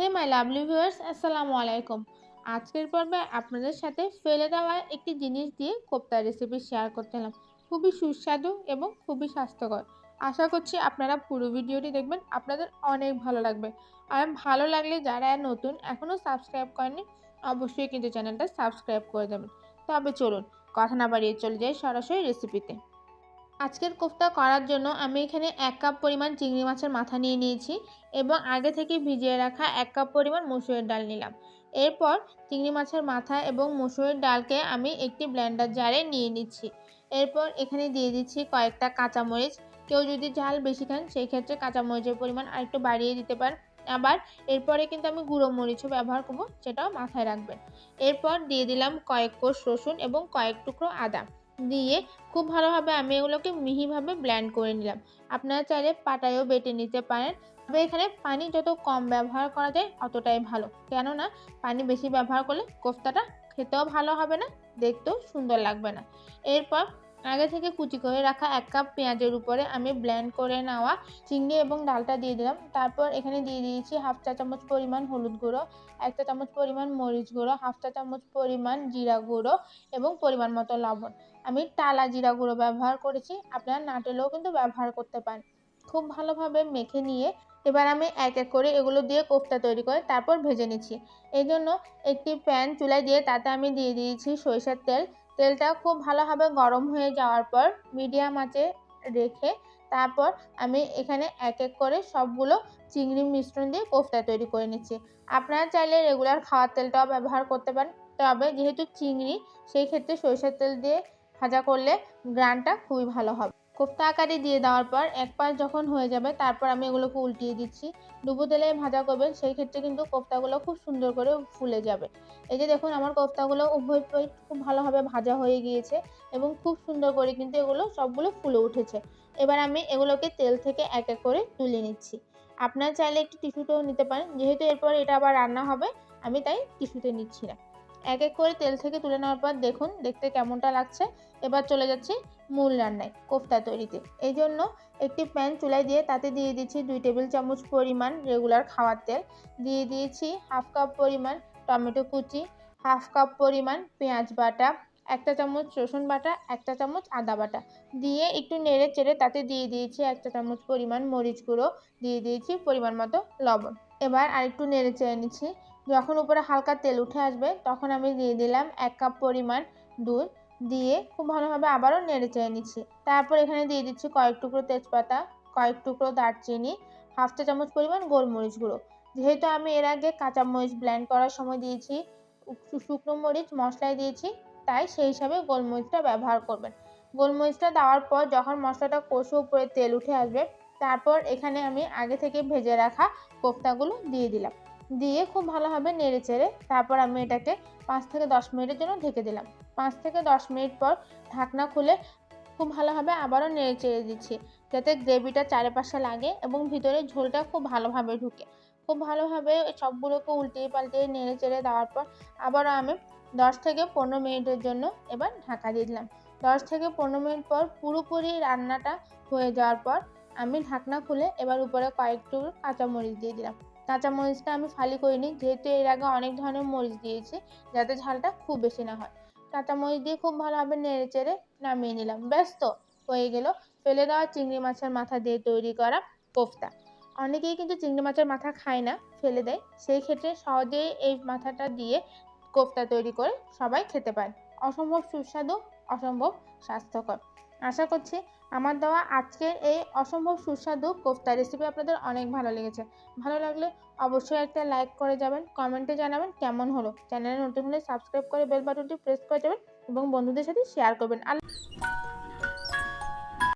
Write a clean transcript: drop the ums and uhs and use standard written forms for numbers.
Hey my lovely viewers, আসসালামু আলাইকুম। আজকের পর্বে আপনাদের সাথে ফেলে দেওয়া একটি জিনিস দিয়ে কোপ্তা রেসিপি শেয়ার করতে এলাম। খুবই সুস্বাদু এবং খুবই স্বাস্থ্যকর। আশা করছি আপনারা পুরো ভিডিওটি দেখবেন, আপনাদের অনেক ভালো লাগবে। আর ভালো লাগলে যারা নতুন এখনও সাবস্ক্রাইব করেননি, অবশ্যই কিন্তু চ্যানেলটা সাবস্ক্রাইব করে দেবেন। তবে চলুন কথা না বাড়িয়ে চলে যাই সরাসরি রেসিপিতে। আজকের কোফতা করার জন্য আমি এখানে 1 কাপ পরিমাণ চিংড়ি মাছের মাথা নিয়ে নিয়েছি এবং আগে থেকে ভিজিয়ে রাখা 1 কাপ পরিমাণ মসুরের ডাল নিলাম। এরপর চিংড়ি মাছের মাথা এবং মসুরের ডালকে আমি একটি ব্লেন্ডার জারে নিয়ে নিচ্ছি। এরপর এখানে দিয়ে দিচ্ছি কয়েকটা কাঁচামরিচ। কেউ যদি ঝাল বেশি খান সেই ক্ষেত্রে কাঁচামরিচের পরিমাণ আরেকটু বাড়িয়ে দিতে পারেন। আবার এরপরে কিন্তু আমি গুঁড়ো মরিচও ব্যবহার করব, সেটাও মাথায় রাখবেন। এরপর দিয়ে দিলাম কয়েক কোষ রসুন এবং কয়েক টুকরো আদা দিয়ে খুব ভালোভাবে আমি এগুলোকে মিহিভাবে ব্লেন্ড করে নিলাম। আপনারা চাইলে পাটায়ও বেটে নিতে পারেন। তবে এখানে পানি যত কম ব্যবহার করা যায় অতটাই ভালো, কেননা পানি বেশি ব্যবহার করলে কোফতাটা খেতেও ভালো হবে না, দেখতেও সুন্দর লাগবে না। এরপর আগে থেকে কুচি করে রাখা 1 কাপ পেঁয়াজের উপরে আমি ব্লেন্ড করে নেওয়া চিংড়ি এবং ডালটা দিয়ে দিলাম। তারপর এখানে দিয়ে দিয়েছি হাফ চা চামচ পরিমাণ হলুদ গুঁড়ো, 1 চা চামচ পরিমাণ মরিচ গুঁড়ো, হাফ চা চামচ পরিমাণ জিরা গুঁড়ো এবং পরিমাণ মতো লবণ। আমি টালা জিরা গুঁড়ো ব্যবহার করেছি, আপনারা নারকেলও কিন্তু ব্যবহার করতে পারেন। খুব ভালোভাবে মেখে নিয়ে এবার আমি এক এক করে এগুলো দিয়ে কোফতা তৈরি করে তারপর ভেজে নিচ্ছি। এই জন্য একটি প্যান চুলায় দিয়ে তাতে আমি দিয়ে দিয়েছি সরিষার তেল। তেলটা খুব ভালোভাবে গরম হয়ে যাওয়ার পর মিডিয়াম আঁচে রেখে তারপর আমি এখানে এক এক করে সবগুলো চিংড়ির মিশ্রণ দিয়ে কোফতা তৈরি করে নিচ্ছি। আপনারা চাইলে রেগুলার খাওয়ার তেলটাও ব্যবহার করতে পারেন, তবে যেহেতু চিংড়ি সেই ক্ষেত্রে সরিষার তেল দিয়ে ভাজা করলে গ্রানটা খুবই ভালো হবে। কোফতা আকারে দিয়ে দেওয়ার পর এক পাশ যখন হয়ে যাবে তারপর আমি এগুলোকে উল্টিয়ে দিচ্ছি। ডুবো তেলে ভাজা করবেন, সেই ক্ষেত্রে কিন্তু কোফতাগুলো খুব সুন্দর করে ফুলে যাবে। এই যে দেখুন আমার কোফতাগুলো উভয় পাশ খুব ভালোভাবে ভাজা হয়ে গিয়েছে এবং খুব সুন্দর করে কিন্তু এগুলো সবগুলো ফুলে উঠেছে। এবার আমি এগুলোকে তেল থেকে এক এক করে তুলে নিচ্ছি। আপনারা চাইলে একটু টিস্যুতেও নিতে পারেন, যেহেতু এরপর এটা আবার রান্না হবে আমি তাই টিস্যুতে নিচ্ছি না। এক এক করে তেল থেকে তুলে নেওয়ার পর দেখুন দেখতে কেমনটা লাগছে। এবার চলে যাচ্ছি মূল রান্নায়, কোফতা তৈরিতে। এই জন্য একটি প্যান চুলায় দিয়ে তাতে দিয়ে দিচ্ছি 2 টেবিল চামচ পরিমাণ রেগুলার খাওয়ার তেল, দিয়ে দিয়েছি হাফ কাপ পরিমাণ টমেটো কুচি, হাফ কাপ পরিমাণ পেঁয়াজ বাটা, 1 চা চামচ রসুন বাটা, 1 চা চামচ আদা বাটা দিয়ে একটু নেড়ে চেড়ে তাতে দিয়ে দিয়েছি 1 চা চামচ পরিমাণ মরিচ গুঁড়ো, দিয়ে দিয়েছি পরিমাণ মতো লবণ। এবার আরেকটু নেড়ে চেড়ে নিচ্ছি। যখন উপরে হালকা তেল উঠে আসবে তখন আমি দিয়ে দিলাম 1 কাপ পরিমাণ দুধ, দিয়ে খুব ভালোভাবে আবারও নেড়ে চেড়ে নিচ্ছি। তারপর এখানে দিয়ে দিচ্ছি কয়েক টুকরো তেজপাতা, কয়েক টুকরো দারচিনি, হাফ চা চামচ পরিমাণ গোলমরিচ গুঁড়ো। যেহেতু আমি এর আগে কাঁচামরিচ ব্লেন্ড করার সময় দিয়েছি, শুকনো মরিচ মশলায় দিয়েছি, তাই সেই হিসাবে গোলমরিচটা ব্যবহার করবেন। গোলমরিচটা দেওয়ার পর যখন মশলাটা কষে উপরে তেল উঠে আসবে তারপর এখানে আমি আগে থেকে ভেজে রাখা কোফতাগুলো দিয়ে দিলাম। দিয়ে খুব ভালোভাবে নেড়ে চেড়ে তারপর আমি এটাকে 5 থেকে 10 মিনিটের জন্য ঢেকে দিলাম। 5 থেকে 10 মিনিট পর ঢাকনা খুলে খুব ভালোভাবে আবারও নেড়ে চেড়ে দিচ্ছি, যাতে গ্রেভিটা চারপাশে লাগে এবং ভিতরে ঝোলটা খুব ভালোভাবে ঢুকে। খুব ভালোভাবে সবগুলোকে উল্টিয়ে পাল্টিয়ে নেড়ে চেড়ে দেওয়ার পর আবারও আমি 10 থেকে 15 মিনিটের জন্য এবার ঢাকা দিয়ে দিলাম। 10 থেকে 15 মিনিট পর পুরোপুরি রান্নাটা হয়ে যাওয়ার পর আমি ঢাকনা খুলে এবার উপরে কয়েকটু কাঁচামরিচ দিয়ে দিলাম। কাঁচামরিচটা আমি ফালি করিনি, যেহেতু এর আগে অনেক ধরনের মরিচ দিয়েছি, যাতে ঝালটা খুব বেশি না হয়। কাঁচামরিচ দিয়ে খুব ভালোভাবে নেড়ে চেড়ে নামিয়ে নিলাম। ব্যাস, তো হয়ে গেল ফেলে দেওয়া চিংড়ি মাছের মাথা দিয়ে তৈরি করা কোফতা। অনেকেই কিন্তু চিংড়ি মাছের মাথা খায় না, ফেলে দেয়, সেই ক্ষেত্রে সহজেই এই মাথাটা দিয়ে কোফতা তৈরি করে সবাই খেতে পারে। অসম্ভব সুস্বাদু, অসম্ভব স্বাস্থ্যকর। আশা করছি আমার দেওয়া আজকের এই অসম্ভব সুস্বাদু কোফতা রেসিপি আপনাদের অনেক ভালো লেগেছে। ভালো লাগলে অবশ্যই একটা লাইক করে যাবেন, কমেন্টে জানাবেন কেমন হলো। চ্যানেলে নতুন হলে সাবস্ক্রাইব করে বেল বাটনটি প্রেস করে যাবেন এবং বন্ধুদের সাথে শেয়ার করবেন।